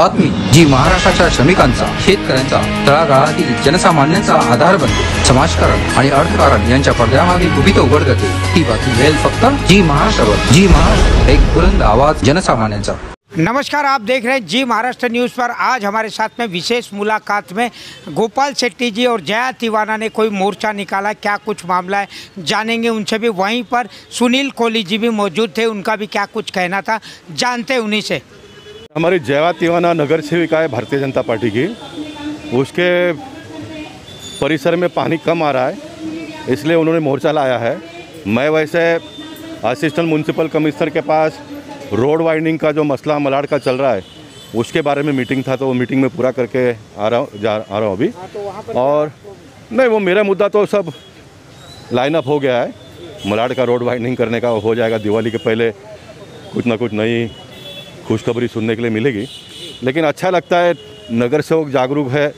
बातमी जी महाराष्ट्राच्या श्रमिकांचा, शेतकऱ्यांचा, तळागाळातील जनसामान्यांचा आधार बनते, समाजकारण आणि अर्थकारण यांच्या पडद्यामागे गुपित उघड करते। ती बातमी मिळेल फक्त जी महाराष्ट्रावर। जी महाराष्ट्र, एक बुलंद आवाज जनसामान्यांचा। नमस्कार, आप देख रहे हैं जी महाराष्ट्र न्यूज़ पर। आज हमारे साथ में विशेष मुलाकात में गोपाल शेट्टी जी और जया तिवाना ने कोई मोर्चा निकाला, क्या कुछ मामला है जानेंगे उनसे भी। वहीं पर सुनील कोहली जी भी मौजूद थे, उनका भी क्या कुछ कहना था, जानते उन्हीं से। हमारी जया तिवाना नगर सेविका है भारतीय जनता पार्टी की। उसके परिसर में पानी कम आ रहा है, इसलिए उन्होंने मोर्चा लाया है। मैं वैसे असिस्टेंट म्यूनसिपल कमिश्नर के पास रोड वाइडनिंग का जो मसला मलाड का चल रहा है उसके बारे में मीटिंग था, तो वो मीटिंग में पूरा करके आ रहा हूँ अभी। और नहीं, वो मेरा मुद्दा तो सब लाइन अप हो गया है। मलाड का रोड वाइडनिंग करने का हो जाएगा, दिवाली के पहले कुछ ना कुछ नई खुशखबरी सुनने के लिए मिलेगी। लेकिन अच्छा लगता है नगर सेवक जागरूक है,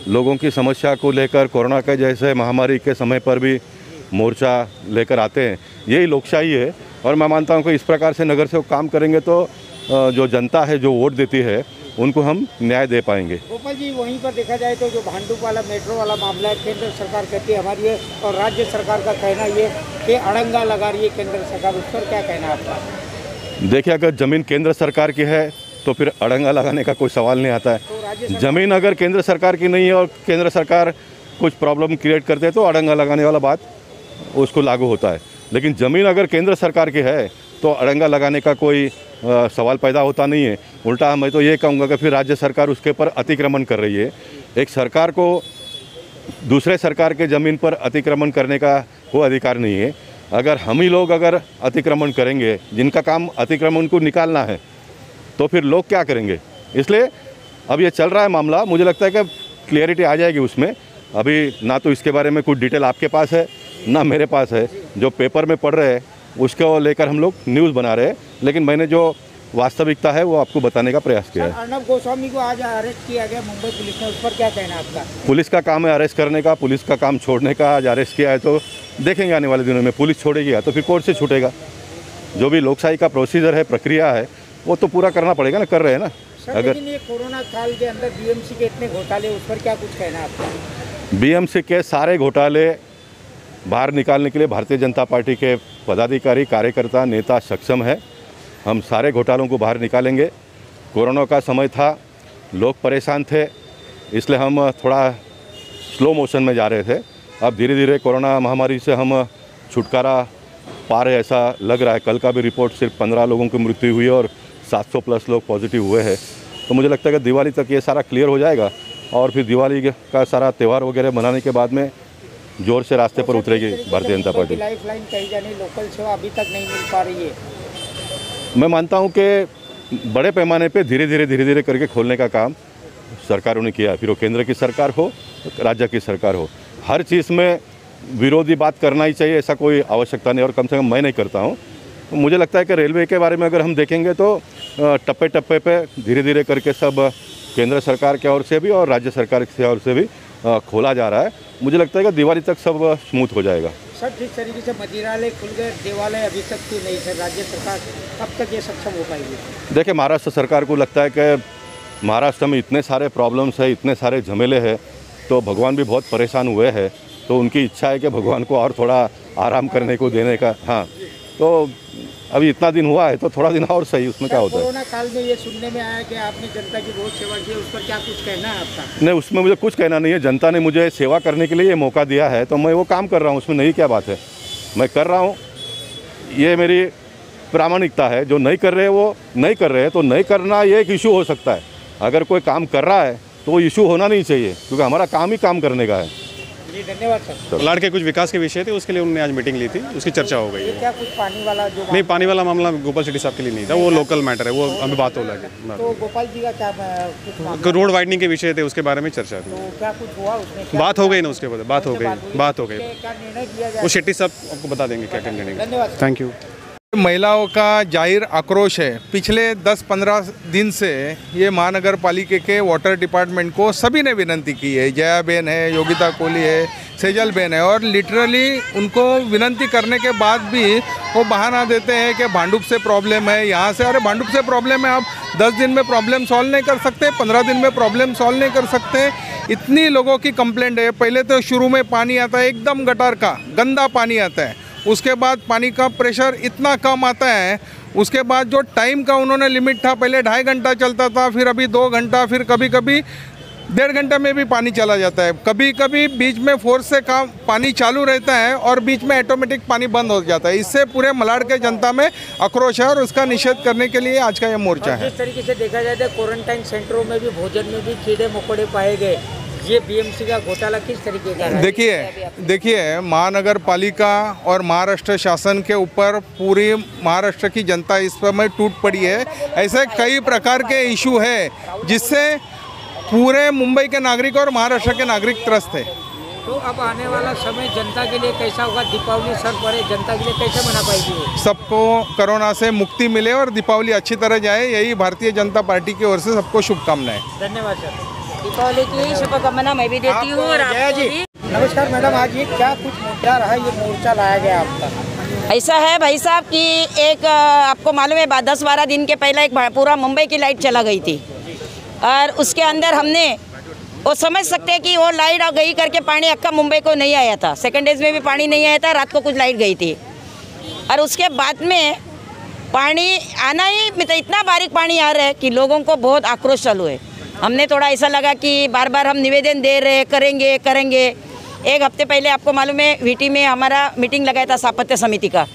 लोगों की समस्या को लेकर कोरोना के जैसे महामारी के समय पर भी मोर्चा लेकर आते हैं। यही लोकशाही है और मैं मानता हूं कि इस प्रकार से नगर सेवक काम करेंगे तो जो जनता है, जो वोट देती है, उनको हम न्याय दे पाएंगे। गोपाल जी, वहीं पर देखा जाए तो जो भांडुप वाला मेट्रो वाला मामला है, केंद्र सरकार कहती है हमारी है और राज्य सरकार का कहना ये कि अड़ंगा लगा रही है केंद्र सरकार, उस पर क्या कहना है आपका? देखिए, अगर ज़मीन केंद्र सरकार की है तो फिर अड़ंगा लगाने का कोई सवाल नहीं आता है। ज़मीन अगर केंद्र सरकार की नहीं है और केंद्र सरकार कुछ प्रॉब्लम क्रिएट करते हैं तो अड़ंगा लगाने वाला बात उसको लागू होता है। लेकिन ज़मीन अगर केंद्र सरकार की है तो अड़ंगा लगाने का कोई सवाल पैदा होता नहीं है। उल्टा मैं तो ये कहूँगा कि फिर राज्य सरकार उसके ऊपर अतिक्रमण कर रही है। एक सरकार को दूसरे सरकार के ज़मीन पर अतिक्रमण करने का कोई अधिकार नहीं है। अगर हम ही लोग अगर अतिक्रमण करेंगे, जिनका काम अतिक्रमण को निकालना है, तो फिर लोग क्या करेंगे? इसलिए अब ये चल रहा है मामला, मुझे लगता है कि क्लियरिटी आ जाएगी उसमें। अभी ना तो इसके बारे में कुछ डिटेल आपके पास है ना मेरे पास है। जो पेपर में पढ़ रहे हैं उसको लेकर हम लोग न्यूज़ बना रहे हैं, लेकिन मैंने जो वास्तविकता है वो आपको बताने का प्रयास किया है। अर्नब गोस्वामी को आज अरेस्ट किया गया मुंबई पुलिस ने, उस पर क्या कहना है आपका? पुलिस का काम है अरेस्ट करने का, पुलिस का काम छोड़ने का। आज अरेस्ट किया है तो देखेंगे आने वाले दिनों में पुलिस छोड़ेगी या तो फिर कोर्ट से छूटेगा। जो भी लोकशाही का प्रोसीजर है, प्रक्रिया है, वो तो पूरा करना पड़ेगा ना, कर रहे हैं ना। अगर लेकिन ये कोरोना काल के अंदर बीएमसी के इतने घोटाले, उस पर क्या कुछ कहना है आपका? बीएमसी के सारे घोटाले बाहर निकालने के लिए भारतीय जनता पार्टी के पदाधिकारी, कार्यकर्ता, नेता सक्षम है। हम सारे घोटालों को बाहर निकालेंगे। कोरोना का समय था, लोग परेशान थे, इसलिए हम थोड़ा स्लो मोशन में जा रहे थे। अब धीरे धीरे कोरोना महामारी से हम छुटकारा पा रहे ऐसा लग रहा है। कल का भी रिपोर्ट सिर्फ 15 लोगों की मृत्यु हुई और 700 प्लस लोग पॉजिटिव हुए हैं। तो मुझे लगता है कि दिवाली तक ये सारा क्लियर हो जाएगा और फिर दिवाली का सारा त्यौहार वगैरह मनाने के बाद में जोर से रास्ते पर उतरेगी भारतीय जनता पार्टी। लाइफलाइन कही जानी लोकल सेवा अभी तक नहीं मिल पा रही है। मैं मानता हूं कि बड़े पैमाने पे धीरे धीरे करके खोलने का काम सरकारों ने किया, फिर वो केंद्र की सरकार हो, राज्य की सरकार हो। हर चीज़ में विरोधी बात करना ही चाहिए ऐसा कोई आवश्यकता नहीं, और कम से कम मैं नहीं करता हूँ। तो मुझे लगता है कि रेलवे के बारे में अगर हम देखेंगे तो टप्पे टप्पे पे धीरे धीरे करके सब केंद्र सरकार की ओर से भी और राज्य सरकार की ओर से भी खोला जा रहा है। मुझे लगता है कि दिवाली तक सब स्मूथ हो जाएगा। सर, जिस तरीके से मंदिरालय खुल गए, देवालय अभी तक क्यों नहीं सर? राज्य सरकार कब तक ये सक्षम हो पाएगी? देखिए, महाराष्ट्र सरकार को लगता है कि महाराष्ट्र में इतने सारे प्रॉब्लम्स है, इतने सारे झमेले हैं, तो भगवान भी बहुत परेशान हुए हैं, तो उनकी इच्छा है कि भगवान को और थोड़ा आराम करने को देने का। हाँ, तो अभी इतना दिन हुआ है तो थोड़ा दिन और सही, उसमें क्या होता है। कोरोना काल में ये सुनने में आया कि आपने जनता की बहुत सेवा की, उस पर क्या कुछ कहना है आपका? नहीं, उसमें मुझे कुछ कहना नहीं है। जनता ने मुझे सेवा करने के लिए ये मौका दिया है तो मैं वो काम कर रहा हूँ, उसमें नहीं क्या बात है, मैं कर रहा हूँ। ये मेरी प्रामाणिकता है। जो नहीं कर रहे वो नहीं कर रहे हैं, तो नहीं करना ये एक इशू हो सकता है। अगर कोई काम कर रहा है तो वो इशू होना नहीं चाहिए, क्योंकि हमारा काम ही काम करने का है। जी, धन्यवाद सर। मलाड के कुछ विकास के विषय थे, उसके लिए उन्होंने आज मीटिंग ली थी, उसकी चर्चा हो गई है। क्या कुछ पानी वाला जो नहीं, पानी वाला मामला गोपाल शेट्टी साहब के लिए नहीं था, वो लोकल मैटर है, वो अभी बात हो लगे। तो गोपाल जी का क्या कुछ रोड वाइडनिंग के विषय थे, उसके बारे में चर्चा थी। तो क्या कुछ हुआ उसमें? बात हो गई ना, उसके बाद बात हो गई। क्या निर्णय किया जाए? वो शेट्टी साहब आपको बता देंगे क्या निर्णय। धन्यवाद। Thank you. महिलाओं का जाहिर आक्रोश है। पिछले 10-15 दिन से ये महानगर पालिका के वाटर डिपार्टमेंट को सभी ने विनती की है। जया बेन है, योगिता कोहली है, सेजल बेन है, और लिटरली उनको विनती करने के बाद भी वो बहाना देते हैं कि भांडुप से प्रॉब्लम है, यहाँ से। अरे भांडुप से प्रॉब्लम है, आप 10 दिन में प्रॉब्लम सॉल्व नहीं कर सकते, 15 दिन में प्रॉब्लम सॉल्व नहीं कर सकते। इतनी लोगों की कंप्लेंट है। पहले तो शुरू में पानी आता है एकदम गटर का गंदा पानी आता है, उसके बाद पानी का प्रेशर इतना कम आता है, उसके बाद जो टाइम का उन्होंने लिमिट था, पहले 2.5 घंटा चलता था, फिर अभी 2 घंटा, फिर कभी कभी 1.5 घंटा में भी पानी चला जाता है। कभी कभी बीच में फोर्स से काम पानी चालू रहता है और बीच में ऑटोमेटिक पानी बंद हो जाता है। इससे पूरे मलाड के जनता में आक्रोश है और उसका निषेध करने के लिए आज का ये मोर्चा है। जिस तरीके से देखा जाए तो क्वारंटाइन सेंटरों में भी भोजन में भी कीड़े मकोड़े पाए गए, ये बीएमसी का घोटाला किस तरीके का है? देखिए महानगर पालिका और महाराष्ट्र शासन के ऊपर पूरी महाराष्ट्र की जनता इस समय टूट पड़ी है। ऐसे कई प्रकार के इशू है जिससे पूरे मुंबई के नागरिक और महाराष्ट्र के नागरिक त्रस्त है। तो अब आने वाला समय जनता के लिए कैसा होगा? दीपावली सर पड़े, जनता के लिए कैसे मना पाएगी? सबको कोरोना से मुक्ति मिले और दीपावली अच्छी तरह जाए, यही भारतीय जनता पार्टी की ओर से सबको शुभकामनाएं। धन्यवाद सर। दीपावली की शुभकामना मैं भी देती हूँ और जया आपको जी। भी। नमस्कार मैडम, आज ये क्या कुछ मुद्दा रहा, ये मोर्चा लाया गया आपका? ऐसा है भाई साहब कि एक आपको मालूम है 10-12 दिन के पहले एक पूरा मुंबई की लाइट चला गई थी और उसके अंदर हमने वो समझ सकते हैं कि वो लाइट गई करके पानी अक्का मुंबई को नहीं आया था। सेकंड डेज में भी पानी नहीं आया था, रात को कुछ लाइट गई थी और उसके बाद में पानी आना ही मतलब इतना बारीक पानी आ रहा है कि लोगों को बहुत आक्रोश चालू है। हमने थोड़ा ऐसा लगा कि बार बार हम निवेदन दे रहे करेंगे। एक हफ्ते पहले आपको मालूम है वीटी में हमारा मीटिंग लगाया था स्थापत्य समिति का।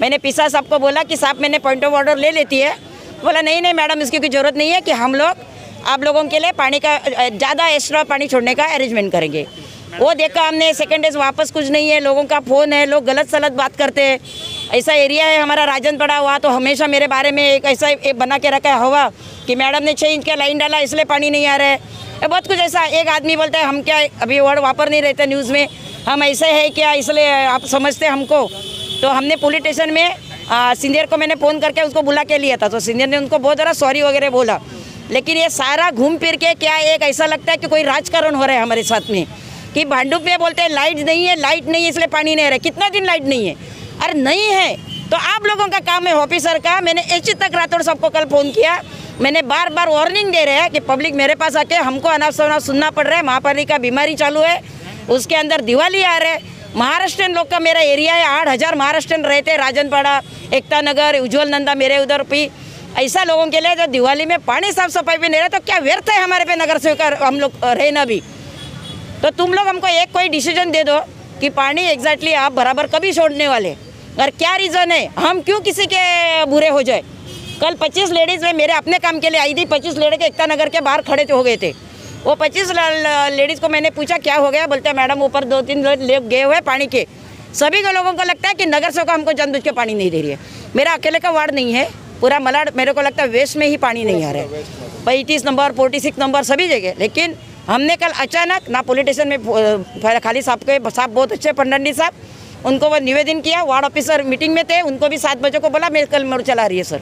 मैंने पीसा साहब को बोला कि साहब मैंने पॉइंट ऑफ ऑर्डर ले लेती है। बोला नहीं मैडम, इसकी कोई ज़रूरत नहीं है कि हम लोग आप लोगों के लिए पानी का ज़्यादा एक्स्ट्रा पानी छोड़ने का अरेंजमेंट करेंगे। वो देखा हमने, सेकेंड डेज वापस कुछ नहीं है, लोगों का फ़ोन है, लोग गलत सलत बात करते हैं। ऐसा एरिया है हमारा राजन पड़ा हुआ, तो हमेशा मेरे बारे में एक ऐसा एक बना के रखा है हवा कि मैडम ने 6 इंच का लाइन डाला इसलिए पानी नहीं आ रहा है। बहुत कुछ ऐसा। एक आदमी बोलता है हम क्या अभी वर्ड वापर नहीं रहते न्यूज़ में, हम ऐसे है क्या इसलिए आप समझते हमको। तो हमने पुलिस स्टेशन में सीनियर को मैंने फ़ोन करके उसको बुला के लिया था, तो सीनियर ने उनको बहुत ज़रा सॉरी वगैरह बोला। लेकिन ये सारा घूम फिर के क्या एक ऐसा लगता है कि कोई राजकारण हो रहा है हमारे साथ में कि भांडुप में बोलते हैं लाइट नहीं है इसलिए पानी नहीं आ रहा है। कितना दिन लाइट नहीं है? अरे नहीं है तो आप लोगों का काम है ऑफिसर का। मैंने एचसी तक राठौड़ सबको कल फ़ोन किया, मैंने बार बार वार्निंग दे रहे हैं कि पब्लिक मेरे पास आके हमको अनाप सुनना पड़ रहा है। महापालिका बीमारी चालू है, उसके अंदर दिवाली आ रहा है। महाराष्ट्रियन लोग का मेरा एरिया है, 8,000 महाराष्ट्रियन रहते हैं, राजनपाड़ा, एकता नगर, उज्ज्वल नंदा मेरे उधर भी। ऐसा लोगों के लिए जो दिवाली में पानी साफ सफाई भी नहीं रहा तो क्या व्यर्थ है हमारे पे नगर सेवक हम लोग रहना भी। तो तुम लोग हमको एक कोई डिसीजन दे दो कि पानी एग्जैक्टली आप बराबर कभी छोड़ने वाले और क्या रीज़न है, हम क्यों किसी के बुरे हो जाए। कल 25 लेडीज़ में मेरे अपने काम के लिए आई थी, 25 लेडी के एकता नगर के बाहर खड़े हो गए थे। वो 25 लेडीज़ को मैंने पूछा क्या हो गया, बोलते हैं मैडम ऊपर 2-3 लोग गए हुए पानी के। सभी को लोगों को लगता है कि नगर सेवक हमको जानबूझ के पानी नहीं दे रही है। मेरा अकेले का वार्ड नहीं है, पूरा मलाड मेरे को लगता है वेस्ट में ही पानी नहीं आ रहा है, 35 नंबर 46 नंबर सभी जगह। लेकिन हमने कल अचानक ना पुलिस स्टेशन में खाली साहब के साहब बहुत अच्छे पंडंडी साहब, उनको वो निवेदन किया, वार्ड ऑफिसर मीटिंग में थे, उनको भी 7 बजे को बोला मैं कल मोर्चा ला रही है सर,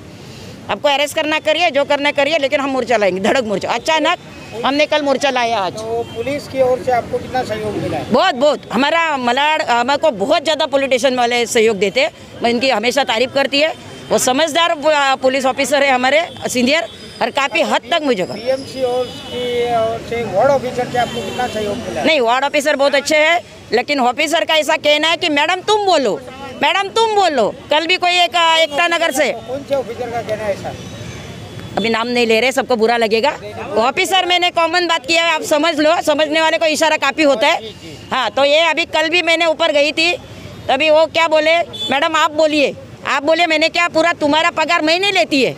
आपको अरेस्ट करना करिए जो करना करिए लेकिन हम मोर्चा लाएंगे, धड़क मोर्चा। अचानक हमने कल मोर्चा लाया आज। तो पुलिस की ओर से आपको कितना सहयोग मिला है? बहुत हमारा मलाड हमको बहुत ज़्यादा पुलिस स्टेशन वाले सहयोग देते हैं, मैं इनकी हमेशा तारीफ करती है। वो समझदार पुलिस ऑफिसर है हमारे सीनियर और काफ़ी हद तक मुझे बीएमसी और से वार्ड ऑफिसर से आपको कितना सहयोग मिला? नहीं, वार्ड ऑफिसर बहुत अच्छे हैं, लेकिन ऑफिसर का ऐसा कहना है कि मैडम तुम बोलो, मैडम तुम बोलो। कल भी कोई एक एकता नगर से, कौन से ऑफिसर का कहना है ऐसा? अभी नाम नहीं ले रहे, सबको बुरा लगेगा। ऑफिसर मैंने कॉमन बात किया है, आप समझ लो, समझने वाले को इशारा काफ़ी होता है। हाँ, तो ये अभी कल भी मैंने ऊपर गई थी, तभी वो क्या बोले, मैडम आप बोलिए। मैंने क्या पूरा तुम्हारा पगार मैं नहीं लेती है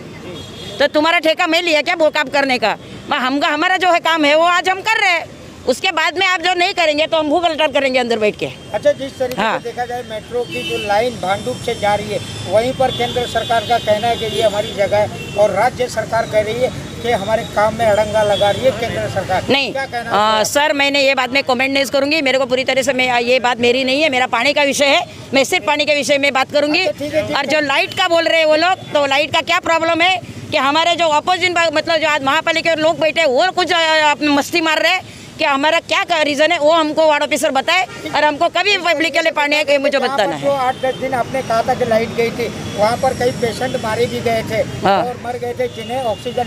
तो तुम्हारा ठेका मैं लिया क्या वो काम करने का? हमारा जो है काम है वो आज हम कर रहे हैं, उसके बाद में आप जो नहीं करेंगे तो हम भूख हड़ताल करेंगे अंदर बैठ के। अच्छा, जिस तरीके से देखा जाए मेट्रो की जो लाइन भांडुप से जा रही है, वहीं पर केंद्र सरकार का कहना है कि ये हमारी जगह है और राज्य सरकार कह रही है कि हमारे काम में अड़ंगा लगा रही है केंद्र सरकार। नहीं क्या कहना सर, मैंने ये बात में कमेंट नहीं करूंगी, मेरे को पूरी तरह से ये बात मेरी नहीं है, मेरा पानी का विषय है, मैं सिर्फ पानी के विषय में बात करूंगी। और जो लाइट का बोल रहे हैं वो लोग, तो लाइट का क्या प्रॉब्लम है कि हमारे जो अपोजिट मतलब जो आज महापालिका के लोग बैठे वो कुछ मस्ती मार रहे हैं कि हमारा क्या रीज़न है, वो हमको वार्ड ऑफिसर बताए और हमको कभी पब्लिक के लिए पानी है कि मुझे बताना है। 8-10 दिन आपने कहा था कि लाइट गई थी, वहाँ पर कई पेशेंट मारे भी गए थे और मर गए थे, जिन्हें ऑक्सीजन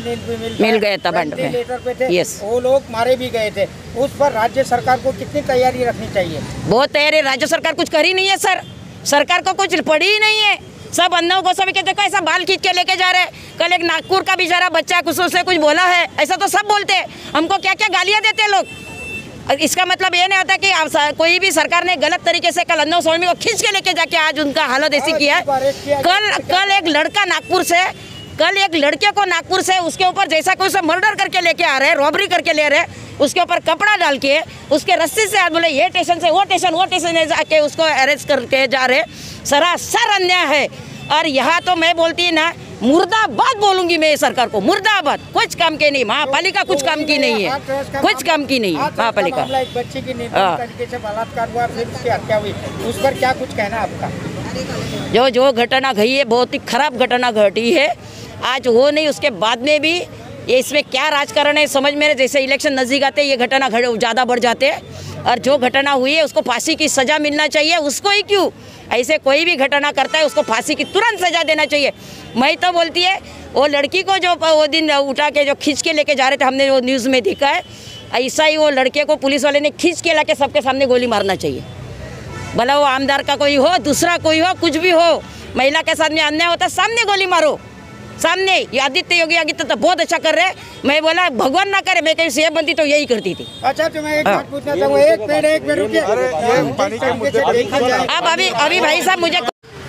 मिल गया था, वेंटिलेटर पे थे, वो लोग मारे भी गए थे। उस पर राज्य सरकार को कितनी तैयारी रखनी चाहिए? बहुत तैयारी। राज्य सरकार कुछ कर ही नहीं है सर, सरकार को कुछ पड़ी ही नहीं है। सब अन्ना गोस्वामी के देखो ऐसा बाल खींच के लेके जा रहे हैं। कल एक नागपुर का बेचारा बच्चा कुछ उससे कुछ बोला है, ऐसा तो सब बोलते हैं। हमको क्या क्या गालियाँ देते हैं लोग। इसका मतलब ये नहीं होता कि आप कोई भी सरकार ने गलत तरीके से कल अन्ना गोस्वामी को खींच के लेके जाके आज उनका हालत ऐसी किया है। कल एक लड़का नागपुर से, कल एक लड़के को नागपुर से उसके ऊपर जैसा कोई उसे मर्डर करके लेके आ रहे हैं, रॉबरी करके ले रहे हैं, उसके ऊपर कपड़ा डाल के उसके रस्सी से आज बोले ये स्टेशन से वो स्टेशन जाके उसको अरेस्ट करके जा रहे। सरासर अन्याय है। और यहाँ तो मैं बोलती ना, मुर्दाबाद बोलूंगी मैं सरकार को, मुर्दाबाद। कुछ काम के नहीं, महापालिका कुछ काम की नहीं है, कुछ काम की नहीं है महापालिका। एक बच्ची की निर्दयी तरीके से बलात्कार हुआ, फिर उसकी हत्या हुई, उस पर क्या कुछ कहना आपका? जो घटना घटी है बहुत ही खराब घटना घटी है। आज वो नहीं, उसके बाद में भी ये इसमें क्या राजकारण है समझ में नहीं। जैसे इलेक्शन नज़दीक आते ये घटना ज़्यादा बढ़ जाते हैं। और जो घटना हुई है उसको फांसी की सज़ा मिलना चाहिए, उसको ही क्यों ऐसे कोई भी घटना करता है उसको फांसी की तुरंत सज़ा देना चाहिए। मैं तो बोलती है वो लड़की को जो वो दिन उठा के जो खींच के लेके जा रहे थे, हमने वो न्यूज़ में देखा है, ऐसा ही वो लड़के को पुलिस वाले ने खींच के लाके सबके सामने गोली मारना चाहिए। भला वो आमदार का कोई हो, दूसरा कोई हो, कुछ भी हो, महिला के साथ में अन्याय होता सामने गोली मारो, सामने। ये आदित्य योगी तो बहुत अच्छा कर रहे हैं। मैं बोला भगवान ना करे, मैं कहीं सीएम बनती तो यही करती थी। अच्छा तो मैं एक बात पूछना चाहूँगा, एक मिनट रुकिए। अब अभी भाई साहब मुझे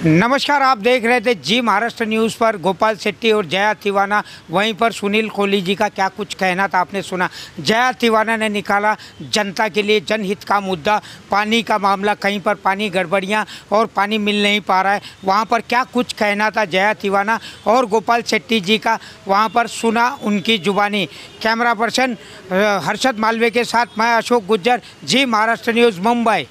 नमस्कार, आप देख रहे थे जी महाराष्ट्र न्यूज़ पर। गोपाल शेट्टी और जया तिवाना, वहीं पर सुनील कोहली जी का क्या कुछ कहना था आपने सुना। जया तिवाना ने निकाला जनता के लिए जनहित का मुद्दा, पानी का मामला, कहीं पर पानी गड़बड़ियाँ और पानी मिल नहीं पा रहा है, वहाँ पर क्या कुछ कहना था जया तिवाना और गोपाल शेट्टी जी का, वहाँ पर सुना उनकी जुबानी। कैमरा पर्सन हर्षद मालवीय के साथ मैं अशोक गुज्जर, जी महाराष्ट्र न्यूज़, मुंबई।